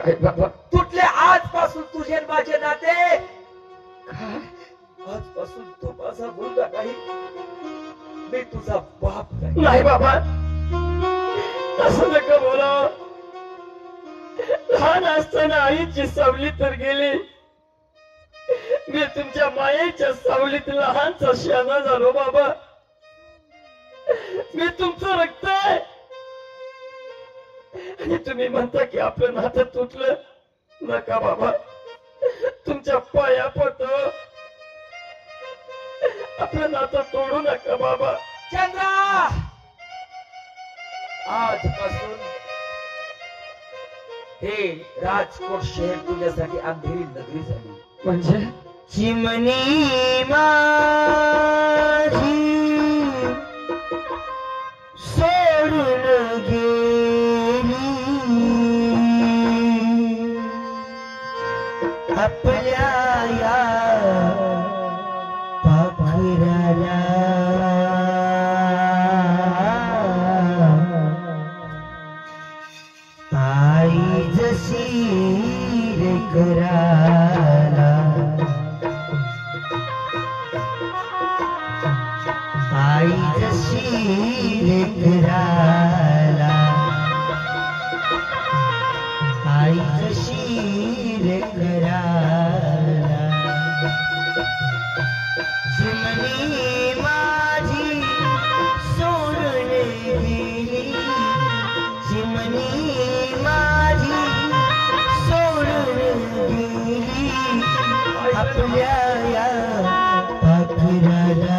काय बाबा तुटले आजपासून तुझे माझे नाते. आजपासून तू माझा मुलगा नाही, मी तुझा बाप नाही. नाही बाबा असं नका बोला. लहान असताना आईची सावली तर गेली, मी तुमच्या मायेच्या सावलीत लहानचा शाना झालो बाबा. मी तुमचं रक्त आहे आणि तुम्ही म्हणता की आपलं नातं तुटलं. नका बाबा, तुमच्या पाया पडतो, आपलं नातं तोडू नका बाबा. चंद्रा, आजपासून हे राजकोट शहर तुझ्यासाठी अंधेरी नगरी झाली. म्हणजे चिमणी माझी सोडून गेली, आपल्या या पाखराला आई जशी रे कराला, आई जशी रे कराला, आई जशी रे कराला. चिमणी माझी सोडून गेली, चिमणी माझी सोडून गेली, आपल्या या पाखराला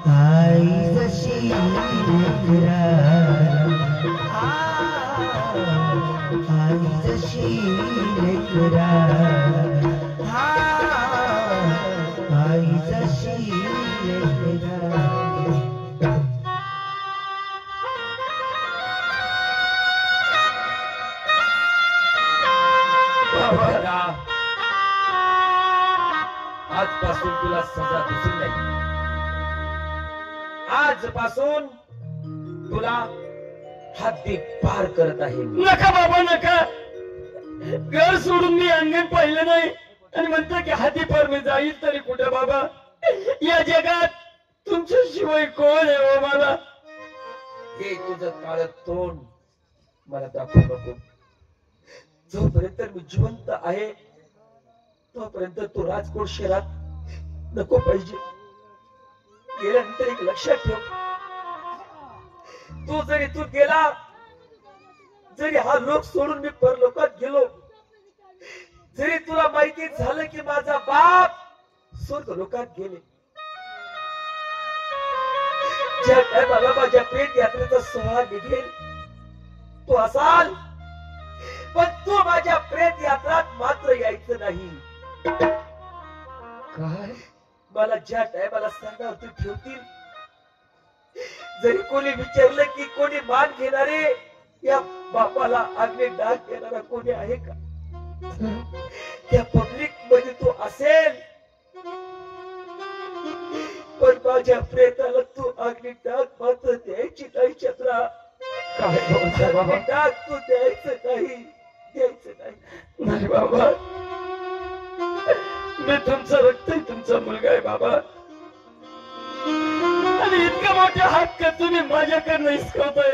आई जशी लेकराला, आई जशी लेकराला, आई जशी लेकराला. आजपासून तुला सजा दिसली नाही. आजपासून तुला हद्दी पार करत आहे. नका बाबा नका. घर सोडून मी अंगण पाहिलं नाही आणि म्हणतो की हाती पार मी जाईल तरी कुठे बाबा. या जगात तुमच्या शिवाय कोण आहे हो मला. हे तुझं काळ तोंड मला दाखवू नको. जोपर्यंत मी जिवंत आहे तोपर्यंत तू राजकोट शहरात नको पाहिजे. गेल्यानंतर एक लक्षात ठेव, तू जरी तू गेला, जरी हा लोक सोडून मी परलोकात गेलो, जरी तुला माहिती झालं की माझा बाप स्वर्ग लोकात गेले, ज्या टायमाला माझ्या प्रेत यात्रेचा सोहळा निघेल तू असाल, पण तू माझ्या प्रेत यात्रात मात्र यायचं नाही. काय मला ज्या टायमाला सांगावती ठेवतील, जरी कोणी विचारलं की कोणी मान घेणारे या बापाला आग्ने डाग देणारा कोणी आहे का, त्या पब्लिक मध्ये तो असेल, पण माझ्या प्रेताला तू आग्ने डाग मात्र द्यायची नाही. चंद्रा, काय बोलताय बाबा. डाग तू द्यायचं नाही, द्यायचं नाही. नाही बाबा, मी तुमचं रक्त आहे, तुमचा मुलगा आहे बाबा. आणि इतका मोठा हक्क तुम्ही माझ्याकडनं हिसकवताय.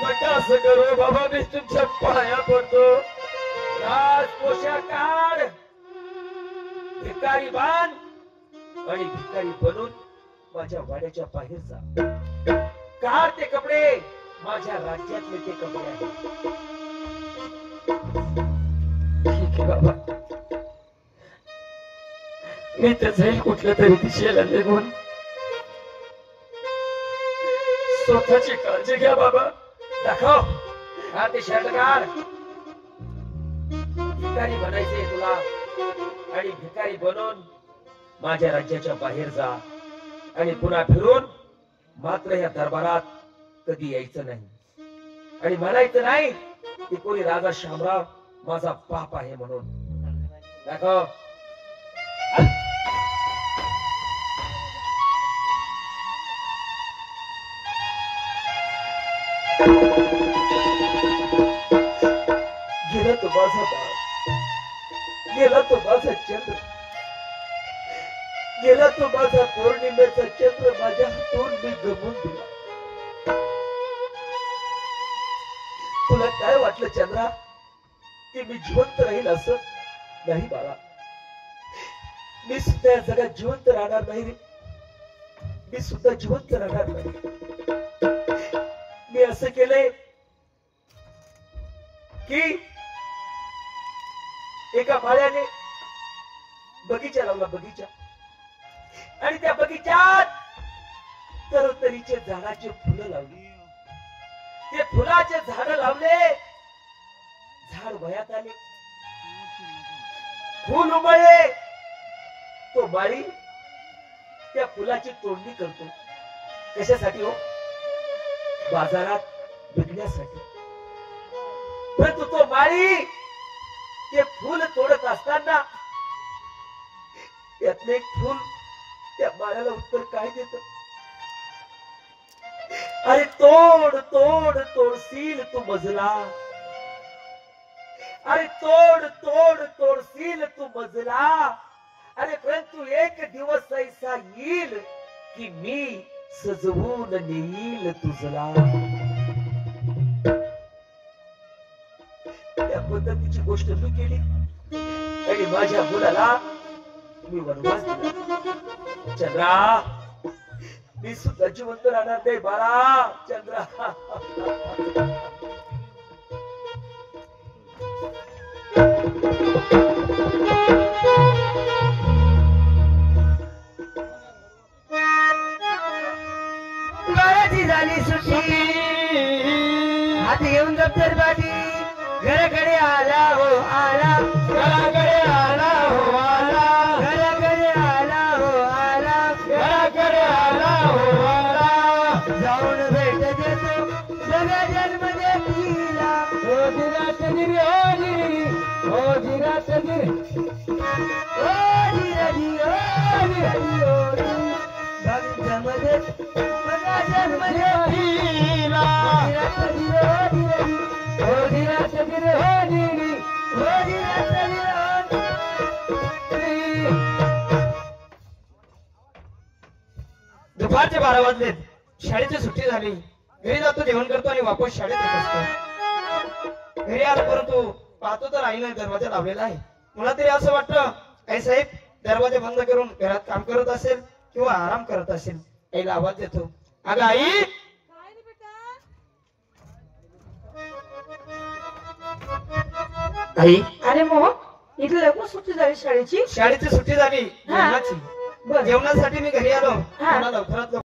नका असं करू बाबा, मी तुमच्या पाया पडतो. राजपोशाख काढ, भिकारी बांध आणि भिकारी बनून माझ्या वाड्याच्या बाहेर जा. काढ ते कपडे, माझ्या राज्यातले ते कपडे आहेत. ठीक आहे बाबा, मी ते जाईल कुठल्या तरी दिशेला निघून. स्वतःची काळजी घ्या बाबा. दाखव, काढ ते शर्ट काढ. भिकारी बनायचे तुला आणि भिकारी बनून माझ्या राज्याच्या बाहेर जा आणि पुन्हा फिरून मात्र या दरबारात कधी यायचं नाही आणि म्हणायचं नाही की कोणी राजा शामराव माझा बाप आहे म्हणून. दाखव. गेला तो माझा बाळ, गेला तो माझा चंद्र, गेला तो माझा पौर्णिमेचा चंद्र माझ्या हातून मी गमवून दिला. तुला काय वाटलं चंद्रा की मी जिवंत राहील असं? नाही बाळा, मी सुद्धा या जगात जिवंत राहणार नाही रे. मी सुद्धा जिवंत राहणार नाही. मी असं केलंय की एका माळ्याने बगीचा लावला, बगीचा, आणि त्या बगीच्यात तरतरीचे झाडाचे फुलं लावली. ते फुलाचे झाड लावले, झाड वयात आले, फुल उमळले. तो माळी त्या फुलाची तोडणी करतो. कशासाठी हो? बाजारात विकण्यासाठी. परंतु तो माळी ते फुल तोडत असताना त्यातलं एक फुल त्या माळ्याला उत्तर काय देत? अरे तोड तोड तोडशील तू मजला, अरे तोड तोड तोडशील तू मजला, अरे परंतु एक दिवस ऐसा येईल की मी सजवून नेईल तुझला. त्या पद्धतीची गोष्ट मी केली आणि माझ्या मुलाला मी वनवास दिला. चंद्रा, मी सुद्धा जिवंत राहणार नाही बाळा. चंद्रा, बाळाची झाली सुट्टी, हात घेऊन दप्तर बाटी घराकडे आला हो आला, घराकडे आला हो आला, घराकडे आला हो आला, घराकडे आला हो आला. जाऊन भेट देतो सगळ्या जन्म देतीला. हो जिरा तजिरी, हो जिरी, हो जिरा तजिरी, हो जिराजी, हो जिराजी, हो भविष्यामध्ये सगळ्या जन्म देतीला. जिरा तजिरी, हो जिराजी, हो जिरा तजिरी, हो जिरी, हो जिरा तजिरी, हो जिरी. दुपारचे 12 वाजलेत. शाळेची सुट्टी झाली. घरी जातो, जेवण करतो आणि वापस शाळेत येत असतो. घरी आलो परंतु पाहतो तर आईने दरवाजा लावलेला आहे. मला तरी असं वाटतं आई साहेब दरवाजा बंद करून घरात काम करत असेल किंवा आराम करत असेल. आईला आवाज देतो, अगं आई. आई, अरे मोहन, इथं लवकर सुट्टी झाली शाळेची. शाळेची सुट्टी झाली जेवणाची. बरं. जेवणासाठी मी घरी आलो. हा. मला लवकरात लवकर